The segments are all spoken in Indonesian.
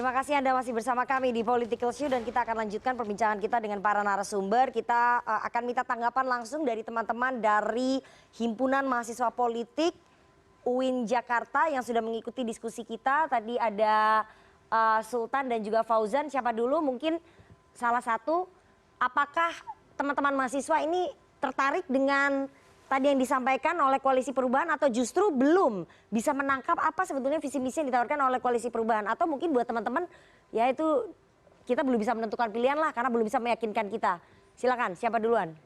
Terima kasih Anda masih bersama kami di Political Show dan kita akan lanjutkan perbincangan kita dengan para narasumber. Kita akan minta tanggapan langsung dari teman-teman dari Himpunan Mahasiswa Politik UIN Jakarta yang sudah mengikuti diskusi kita. Tadi ada Sultan dan juga Fauzan. Siapa dulu? Mungkin salah satu. Apakah teman-teman mahasiswa ini tertarik dengan tadi yang disampaikan oleh Koalisi Perubahan atau justru belum bisa menangkap apa sebetulnya visi misi yang ditawarkan oleh Koalisi Perubahan, atau mungkin buat teman-teman ya itu kita belum bisa menentukan pilihan lah karena belum bisa meyakinkan kita. Silakan, siapa duluan?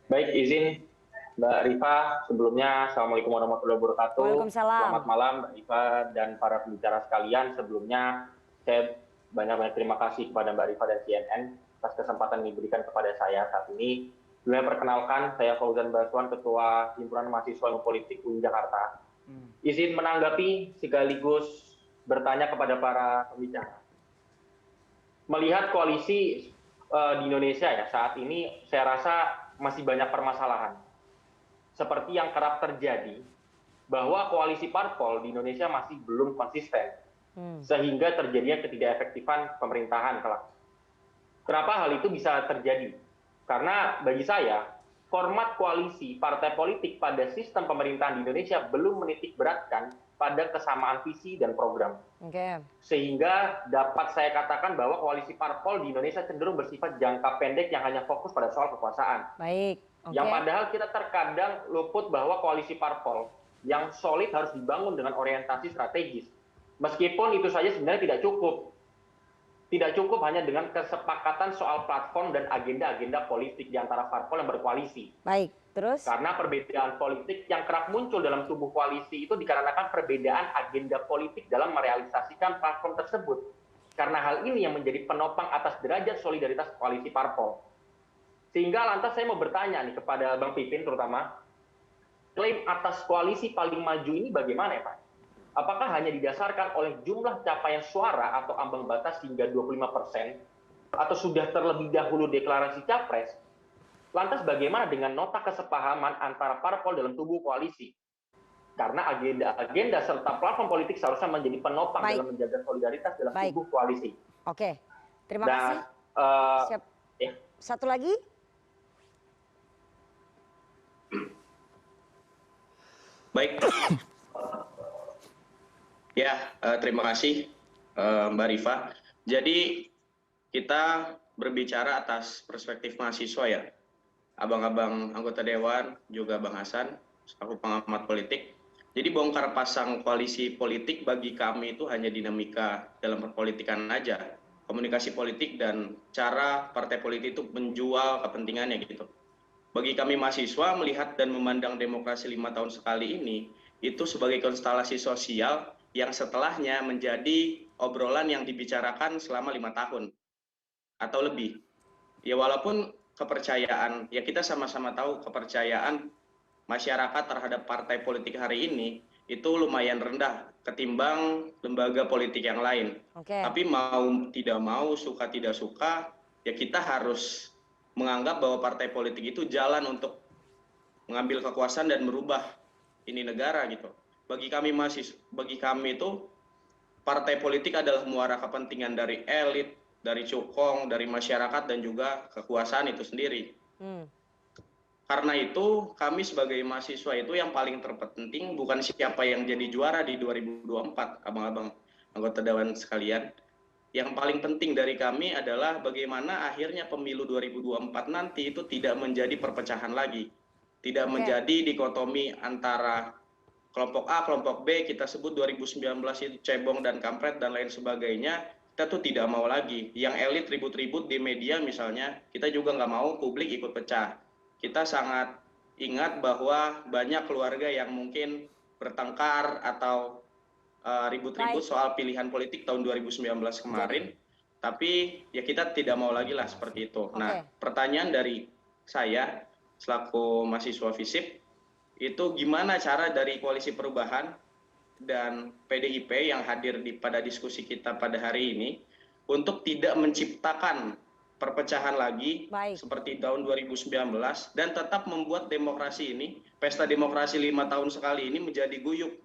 Baik, izin Mbak Rifa, sebelumnya Assalamualaikum warahmatullahi wabarakatuh. Waalaikumsalam. Selamat malam Mbak Rifa dan para pembicara sekalian. Sebelumnya saya banyak terima kasih kepada Mbak Rifa dan CNN atas kesempatan yang diberikan kepada saya saat ini. Sebelumnya perkenalkan, saya Fauzan Baswan, Ketua Himpunan Mahasiswa Ilmu Politik UIN Jakarta. Izin menanggapi sekaligus bertanya kepada para pembicara. Melihat koalisi di Indonesia ya saat ini, saya rasa masih banyak permasalahan. Seperti yang kerap terjadi, bahwa koalisi parpol di Indonesia masih belum konsisten, sehingga terjadinya ketidakefektifan pemerintahan kelak. Kenapa hal itu bisa terjadi? Karena bagi saya, format koalisi partai politik pada sistem pemerintahan di Indonesia belum menitik beratkan pada kesamaan visi dan program. Sehingga dapat saya katakan bahwa koalisi parpol di Indonesia cenderung bersifat jangka pendek yang hanya fokus pada soal kekuasaan. Yang padahal kita terkadang luput bahwa koalisi parpol yang solid harus dibangun dengan orientasi strategis. Meskipun itu saja sebenarnya tidak cukup. Tidak cukup hanya dengan kesepakatan soal platform dan agenda-agenda politik di antara parpol yang berkoalisi. Terus? Karena perbedaan politik yang kerap muncul dalam tubuh koalisi itu dikarenakan perbedaan agenda politik dalam merealisasikan platform tersebut. Karena hal ini yang menjadi penopang atas derajat solidaritas koalisi parpol. Sehingga lantas saya mau bertanya nih kepada Bang Pipin terutama, klaim atas koalisi paling maju ini bagaimana ya Pak? Apakah hanya didasarkan oleh jumlah capaian suara atau ambang batas hingga 25%, atau sudah terlebih dahulu deklarasi capres? Lantas bagaimana dengan nota kesepahaman antara parpol dalam tubuh koalisi? Karena agenda-agenda serta platform politik seharusnya menjadi penopang dalam menjaga solidaritas dalam tubuh koalisi. Oke, terima kasih. Ya. Satu lagi? Baik. Ya, terima kasih Mbak Rifa. Jadi kita berbicara atas perspektif mahasiswa ya, abang-abang anggota Dewan, juga Bang Hasan, selaku pengamat politik. Jadi bongkar pasang koalisi politik bagi kami itu hanya dinamika dalam perpolitikan aja, komunikasi politik dan cara partai politik itu menjual kepentingannya gitu. Bagi kami mahasiswa melihat dan memandang demokrasi 5 tahun sekali ini itu sebagai konstelasi sosial yang setelahnya menjadi obrolan yang dibicarakan selama 5 tahun atau lebih. Ya walaupun kepercayaan, ya kita sama-sama tahu kepercayaan masyarakat terhadap partai politik hari ini itu lumayan rendah ketimbang lembaga politik yang lain. Tapi mau tidak mau, suka tidak suka, ya kita harus menganggap bahwa partai politik itu jalan untuk mengambil kekuasaan dan merubah ini negara gitu. Bagi kami itu partai politik adalah muara kepentingan dari elit, dari cukong, dari masyarakat dan juga kekuasaan itu sendiri. Karena itu kami sebagai mahasiswa itu yang paling terpenting bukan siapa yang jadi juara di 2024, abang-abang anggota Dewan sekalian. Yang paling penting dari kami adalah bagaimana akhirnya pemilu 2024 nanti itu tidak menjadi perpecahan lagi. Tidak menjadi dikotomi antara kelompok A, kelompok B, kita sebut 2019 itu cebong dan kampret dan lain sebagainya, kita tuh tidak mau lagi. Yang elit ribut-ribut di media misalnya, kita juga nggak mau publik ikut pecah. Kita sangat ingat bahwa banyak keluarga yang mungkin bertengkar atau ribut-ribut soal pilihan politik tahun 2019 kemarin, tapi ya kita tidak mau lagi lah seperti itu. Nah, pertanyaan dari saya selaku mahasiswa FISIP, itu gimana cara dari Koalisi Perubahan dan PDIP yang hadir pada diskusi kita pada hari ini untuk tidak menciptakan perpecahan lagi seperti tahun 2019 dan tetap membuat demokrasi ini, pesta demokrasi 5 tahun sekali ini menjadi guyup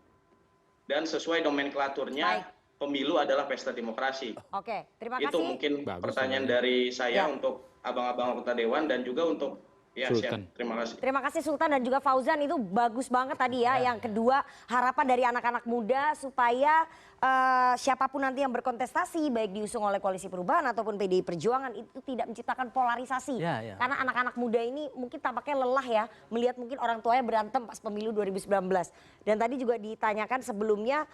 dan sesuai nomenklaturnya pemilu adalah pesta demokrasi. Oke, terima Itu kasih. mungkin Bagus, pertanyaan Bang. dari saya Ya. untuk abang-abang anggota dewan dan juga untuk Sultan. siap. Terima kasih. Terima kasih Sultan dan juga Fauzan, itu bagus banget tadi ya. Yang kedua, harapan dari anak-anak muda supaya siapapun nanti yang berkontestasi baik diusung oleh Koalisi Perubahan ataupun PDI Perjuangan itu tidak menciptakan polarisasi. Ya. Karena anak-anak muda ini mungkin tampaknya lelah ya melihat mungkin orang tuanya berantem pas pemilu 2019. Dan tadi juga ditanyakan sebelumnya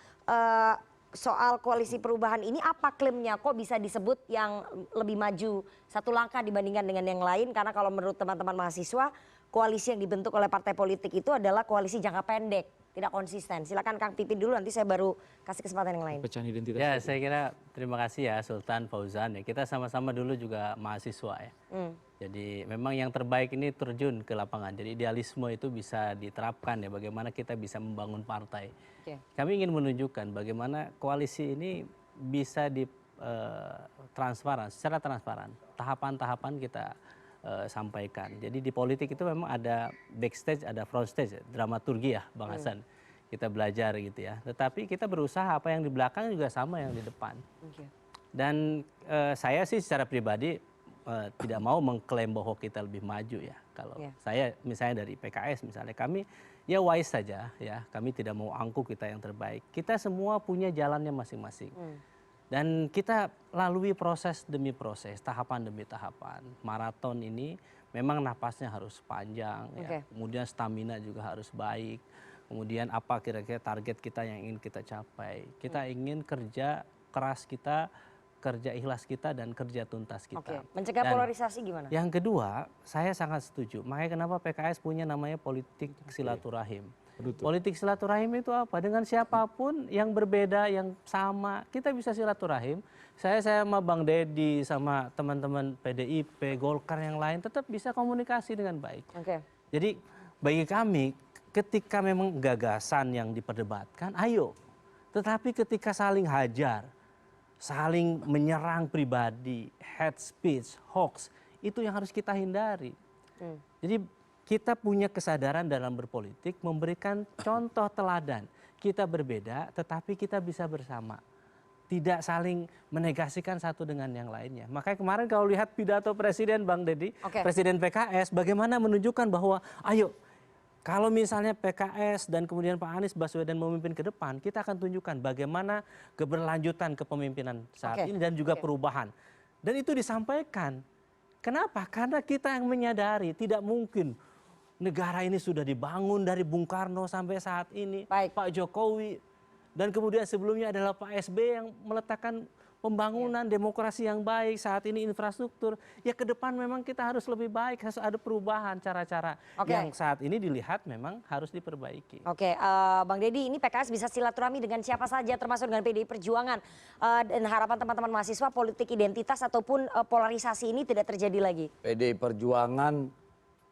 soal Koalisi Perubahan ini apa klaimnya, kok bisa disebut yang lebih maju satu langkah dibandingkan dengan yang lain, karena kalau menurut teman-teman mahasiswa koalisi yang dibentuk oleh partai politik itu adalah koalisi jangka pendek, tidak konsisten. Silakan Kang Pipin dulu, nanti saya baru kasih kesempatan yang lain. Pecahan identitas. Ya, saya kira terima kasih ya Sultan, Fauzan ya. Kita sama-sama dulu juga mahasiswa ya. Jadi memang yang terbaik ini terjun ke lapangan. Jadi idealisme itu bisa diterapkan ya, bagaimana kita bisa membangun partai. Oke. Kami ingin menunjukkan bagaimana koalisi ini bisa secara transparan. Tahapan-tahapan kita sampaikan. Jadi di politik itu memang ada backstage, ada frontstage, dramaturgi ya Bang Hasan. Kita belajar gitu ya. Tetapi kita berusaha apa yang di belakang juga sama yang di depan. Oke. Dan saya sih secara pribadi tidak mau mengklaim bahwa kita lebih maju ya. Kalau saya misalnya dari PKS misalnya, kami ya wise saja ya. Kami tidak mau angkuh kita yang terbaik. Kita semua punya jalannya masing-masing. Dan kita lalui proses demi proses, tahapan demi tahapan. Maraton ini memang napasnya harus panjang ya. Kemudian stamina juga harus baik. Kemudian apa kira-kira target kita yang ingin kita capai. Kita ingin kerja keras kita, kerja ikhlas kita, dan kerja tuntas kita. Oke, mencegah Dan polarisasi gimana? yang kedua, saya sangat setuju. Makanya kenapa PKS punya namanya politik silaturahim. Politik silaturahim itu apa? Dengan siapapun yang berbeda, yang sama, kita bisa silaturahim. Saya sama Bang Deddy, sama teman-teman PDIP, Golkar yang lain tetap bisa komunikasi dengan baik. Oke. Jadi bagi kami, ketika memang gagasan yang diperdebatkan, ayo. Tetapi ketika saling hajar, saling menyerang pribadi, hate speech, hoax, itu yang harus kita hindari. Jadi kita punya kesadaran dalam berpolitik, memberikan contoh teladan. Kita berbeda, tetapi kita bisa bersama. Tidak saling menegasikan satu dengan yang lainnya. Makanya kemarin kalau lihat pidato Presiden Bang Deddy, Presiden PKS, bagaimana menunjukkan bahwa ayo, kalau misalnya PKS dan kemudian Pak Anies Baswedan memimpin ke depan, kita akan tunjukkan bagaimana keberlanjutan kepemimpinan saat ini dan juga perubahan. Dan itu disampaikan. Kenapa? Karena kita yang menyadari tidak mungkin negara ini sudah dibangun dari Bung Karno sampai saat ini. Pak Jokowi dan kemudian sebelumnya adalah Pak SBY yang meletakkan pembangunan demokrasi yang baik, saat ini infrastruktur. Ya ke depan memang kita harus lebih baik, harus ada perubahan cara-cara yang saat ini dilihat memang harus diperbaiki. Oke, Bang Deddy, ini PKS bisa silaturahmi dengan siapa saja termasuk dengan PDI Perjuangan. Dan harapan teman-teman mahasiswa politik identitas ataupun polarisasi ini tidak terjadi lagi. PDI Perjuangan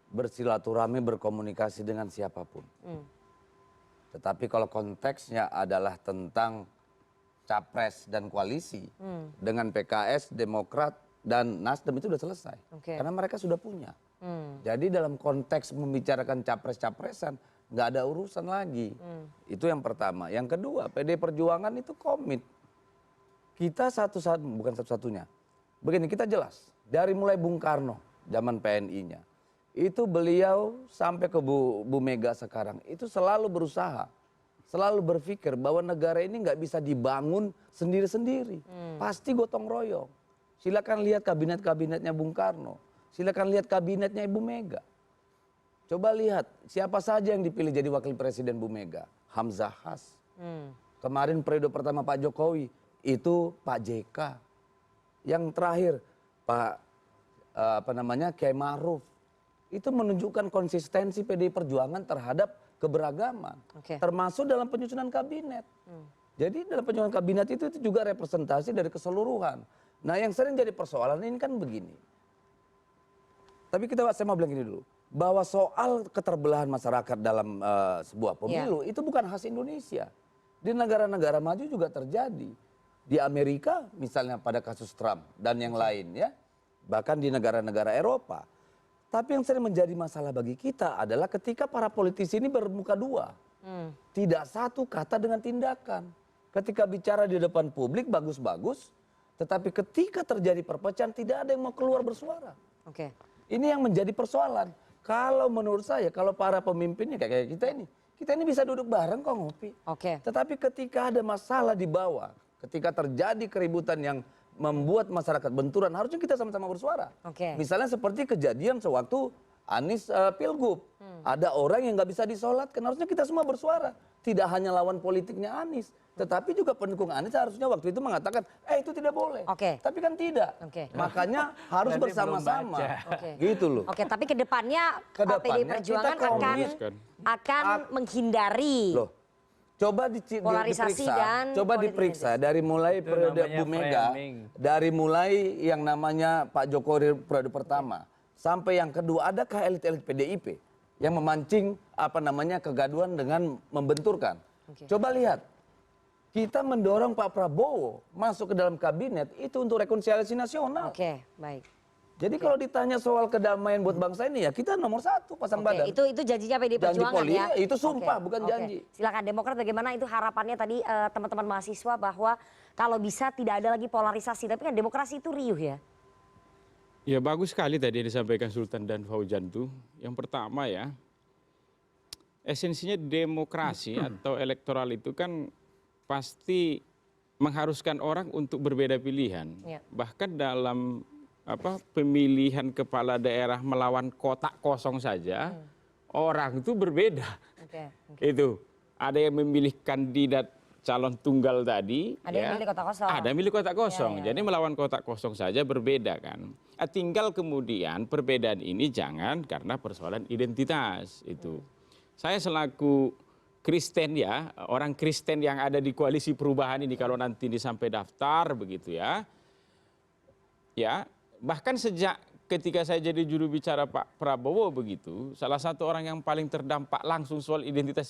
bersilaturahmi, berkomunikasi dengan siapapun. Tetapi kalau konteksnya adalah tentang capres dan koalisi dengan PKS, Demokrat dan Nasdem itu sudah selesai. Karena mereka sudah punya. Jadi dalam konteks membicarakan capres-capresan nggak ada urusan lagi. Itu yang pertama. Yang kedua, PDI Perjuangan itu komit. Kita bukan satu-satunya. Begini, kita jelas. Dari mulai Bung Karno, zaman PNI-nya. Itu beliau sampai ke Bu Mega sekarang. Itu selalu berusaha. Selalu berpikir bahwa negara ini nggak bisa dibangun sendiri-sendiri. Pasti gotong royong. Silakan lihat kabinet-kabinetnya Bung Karno. Silakan lihat kabinetnya Ibu Mega. Coba lihat siapa saja yang dipilih jadi wakil presiden Bu Mega. Hamzah Has. Kemarin periode pertama Pak Jokowi itu Pak JK. Yang terakhir Pak Kiai Maruf. Itu menunjukkan konsistensi PDI Perjuangan terhadap keberagaman. Termasuk dalam penyusunan kabinet. Jadi dalam penyusunan kabinet itu juga representasi dari keseluruhan. Nah yang sering jadi persoalan ini kan begini. Tapi saya mau bilang gini dulu. Bahwa soal keterbelahan masyarakat dalam sebuah pemilu itu bukan khas Indonesia. Di negara-negara maju juga terjadi. Di Amerika misalnya pada kasus Trump dan yang lain ya. Bahkan di negara-negara Eropa. Tapi yang sering menjadi masalah bagi kita adalah ketika para politisi ini bermuka dua. Tidak satu kata dengan tindakan. Ketika bicara di depan publik bagus-bagus, tetapi ketika terjadi perpecahan tidak ada yang mau keluar bersuara. Oke. Ini yang menjadi persoalan. Kalau menurut saya, kalau para pemimpinnya kayak kita ini bisa duduk bareng kok ngopi. Oke. Tetapi ketika ada masalah di bawah, ketika terjadi keributan yang membuat masyarakat benturan, harusnya kita sama-sama bersuara. Oke. Misalnya seperti kejadian sewaktu Anies Pilgub. Ada orang yang nggak bisa disolatkan, harusnya kita semua bersuara. Tidak hanya lawan politiknya Anies, tetapi juga pendukung Anies harusnya waktu itu mengatakan, itu tidak boleh. Oke. Tapi kan tidak. Oke. Makanya harus Berarti bersama-sama. belum baca. Oke. Gitu loh. Oke, tapi kedepannya Kedepannya PDI Perjuangan kita komit. akan menghindari Loh, coba polarisasi dan coba politik diperiksa dari mulai Itu periode namanya Bu Mega, framing. dari mulai yang namanya Pak Jokowi periode pertama sampai yang kedua, adakah elit-elit PDIP yang memancing kegaduhan dengan membenturkan? Oke. Coba lihat. Kita mendorong Pak Prabowo masuk ke dalam kabinet itu untuk rekonsiliasi nasional. Oke, baik. Jadi kalau ditanya soal kedamaian buat bangsa ini ya kita nomor 1 pasang Oke, badan. itu janjinya PDI Janji Perjuangan politik, ya. itu sumpah, Oke, bukan oke. janji. Silakan Demokrat bagaimana itu harapannya tadi teman-teman mahasiswa bahwa kalau bisa tidak ada lagi polarisasi, tapi kan demokrasi itu riuh ya. Ya bagus sekali tadi yang disampaikan Sultan dan Fauzan tuh. Yang pertama ya, esensinya demokrasi atau elektoral itu kan pasti mengharuskan orang untuk berbeda pilihan. Ya. Bahkan dalam pemilihan kepala daerah melawan kotak kosong saja, orang itu berbeda. Oke. Itu ada yang memilih kandidat calon tunggal tadi, Ada yang milih kotak kosong. ada milih kotak kosong. Ya, ya, Jadi melawan kotak kosong saja berbeda kan. Tinggal kemudian perbedaan ini jangan karena persoalan identitas itu. Saya selaku Kristen ya, orang Kristen yang ada di koalisi perubahan ini kalau nanti sampai daftar begitu ya. Ya, bahkan sejak ketika saya jadi juru bicara Pak Prabowo begitu, salah satu orang yang paling terdampak langsung soal identitas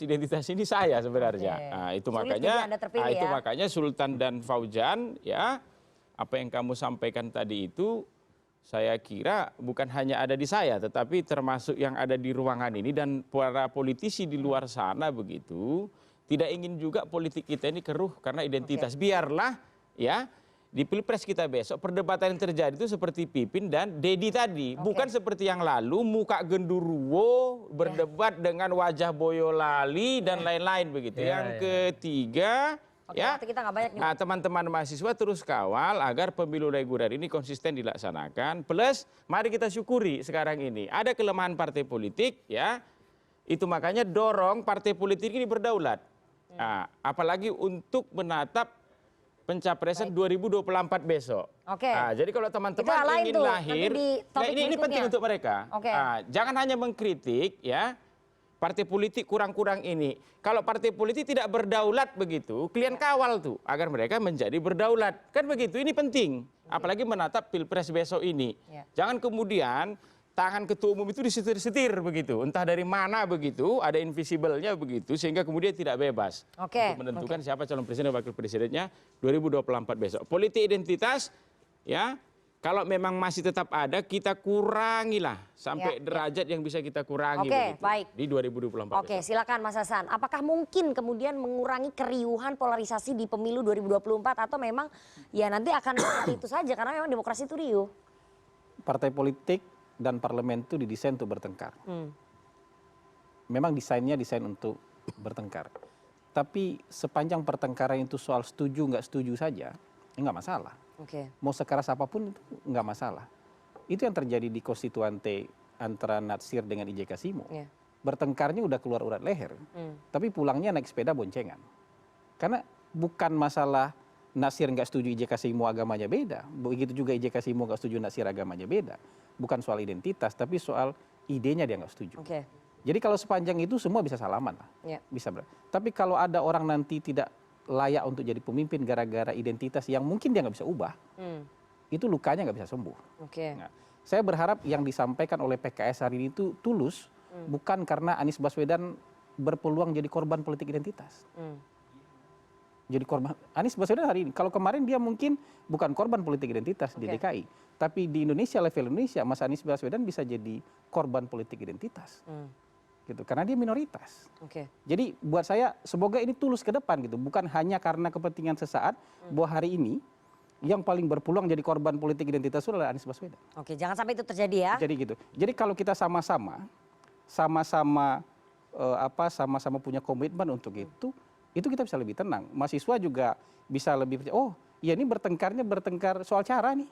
ini saya sebenarnya. Oke. Nah, itu Sulit makanya juga Anda terpilih itu ya. makanya Sultan dan Fauzan ya, apa yang kamu sampaikan tadi itu saya kira bukan hanya ada di saya tetapi termasuk yang ada di ruangan ini dan para politisi di luar sana begitu, tidak ingin juga politik kita ini keruh karena identitas. Biarlah ya di Pilpres kita besok perdebatan yang terjadi itu seperti Pipin dan Dedi tadi, bukan seperti yang lalu muka genderuwo berdebat dengan wajah Boyolali dan lain-lain begitu. Yang ketiga Waktu kita nggak banyak nih. teman-teman mahasiswa terus kawal agar pemilu reguler ini konsisten dilaksanakan. Plus mari kita syukuri sekarang ini ada kelemahan partai politik ya. Itu makanya dorong partai politik ini berdaulat. Nah, apalagi untuk menatap pencapresan 2024 besok. Oke. Nah, jadi kalau Itu teman-teman hal lain ingin tuh, lahir, nanti di topik ini berikutnya. penting untuk mereka. Oke. Jangan hanya mengkritik ya. Partai politik kurang-kurang ini. Kalau partai politik tidak berdaulat begitu, kalian kawal tuh agar mereka menjadi berdaulat. Kan begitu, ini penting. Apalagi menatap Pilpres besok ini. Ya. Jangan kemudian tangan ketua umum itu disetir-setir begitu. Entah dari mana begitu, ada invisible-nya begitu, sehingga kemudian tidak bebas. Oke, Untuk menentukan siapa calon presiden dan wakil presidennya 2024 besok. Politik identitas, ya, kalau memang masih tetap ada, kita kurangilah sampai derajat yang bisa kita kurangi. Oke, begitu, baik. di 2024 Oke, besok. silakan Mas Hasan. Apakah mungkin kemudian mengurangi keriuhan polarisasi di pemilu 2024 atau memang ya nanti akan seperti itu saja karena memang demokrasi itu riuh? Partai politik dan parlemen itu didesain untuk bertengkar. Memang desainnya desain untuk bertengkar. Tapi sepanjang pertengkaran itu soal setuju nggak setuju saja, nggak masalah. Oke. Mau sekeras apapun itu nggak masalah. Itu yang terjadi di konstituante antara Natsir dengan IJ Kasimo. Iya. Bertengkarnya udah keluar urat leher, tapi pulangnya naik sepeda boncengan. Karena bukan masalah Natsir nggak setuju IJ Kasimo agamanya beda, begitu juga IJ Kasimo nggak setuju Natsir agamanya beda. Bukan soal identitas, tapi soal idenya dia nggak setuju. Oke. Jadi kalau sepanjang itu semua bisa salaman lah, Ya. bisa. Tapi kalau ada orang nanti tidak layak untuk jadi pemimpin gara-gara identitas yang mungkin dia nggak bisa ubah, itu lukanya nggak bisa sembuh. Oke. Nah, saya berharap yang disampaikan oleh PKS hari ini itu tulus, bukan karena Anies Baswedan berpeluang jadi korban politik identitas. Jadi korban Anies Baswedan hari ini, kalau kemarin dia mungkin bukan korban politik identitas di DKI, tapi di Indonesia, level Indonesia, Mas Anies Baswedan bisa jadi korban politik identitas. gitu, karena dia minoritas. Oke. Jadi buat saya semoga ini tulus ke depan gitu, bukan hanya karena kepentingan sesaat bahwa hari ini yang paling berpeluang jadi korban politik identitas itu adalah Anies Baswedan. Oke, jangan sampai itu terjadi ya. Jadi gitu. Jadi kalau kita sama-sama sama-sama punya komitmen untuk itu kita bisa lebih tenang. Mahasiswa juga bisa lebih oh, ya ini bertengkar soal cara nih.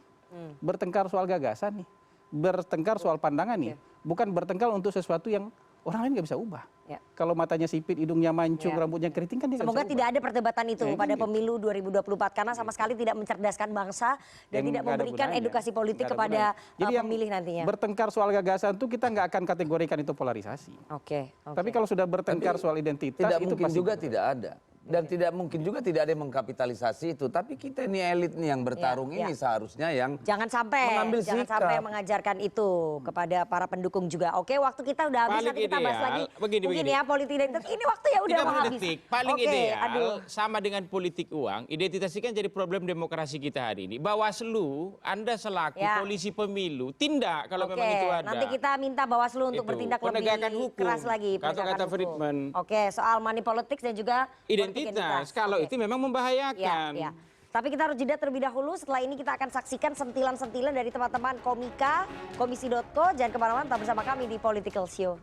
Bertengkar soal gagasan nih. Bertengkar soal pandangan nih. Bukan bertengkar untuk sesuatu yang orang lain nggak bisa ubah. Ya. Kalau matanya sipit, hidungnya mancung, Ya. rambutnya keriting kan dia nggak Semoga bisa tidak ubah. ada perdebatan itu Ya, pada gitu. pemilu 2024 karena sama sekali tidak mencerdaskan bangsa dan tidak Nggak ada memberikan gunanya. edukasi politik Nggak ada kepada gunanya. Jadi yang pemilih nantinya. bertengkar soal gagasan itu kita nggak akan kategorikan itu polarisasi. Oke. Tapi kalau sudah bertengkar soal identitas Tidak itu mungkin pasti juga tidak ada. Dan tidak mungkin juga tidak ada yang mengkapitalisasi itu. Tapi kita ini elit nih yang bertarung Ya, ini ya. seharusnya yang Jangan mengambil sampai sikap. mengajarkan itu kepada para pendukung juga. Oke, waktu kita udah habis, Paling nanti kita bahas ideal, lagi. begini, Mungkin begini. ya politik identitas. Ini waktu ya udah 30 mau habis. detik. Paling Oke, ideal aduh. sama dengan politik uang. Identitas ini kan jadi problem demokrasi kita hari ini. Bawaslu, Anda selaku Ya. polisi pemilu tindak kalau Oke, memang itu ada. nanti kita minta Bawaslu untuk Itu, bertindak penegakan lebih hukum. keras lagi. Kata-kata penegakan hukum. Friedman. Oke, soal money politics dan juga politik Identitas, kalau Oke. itu memang Ya, membahayakan. ya. Tapi kita harus jeda terlebih dahulu. Setelah ini kita akan saksikan sentilan-sentilan dari teman-teman Komika, Komisi.co. Jangan kemana-mana, tetap bersama kami di Political Show.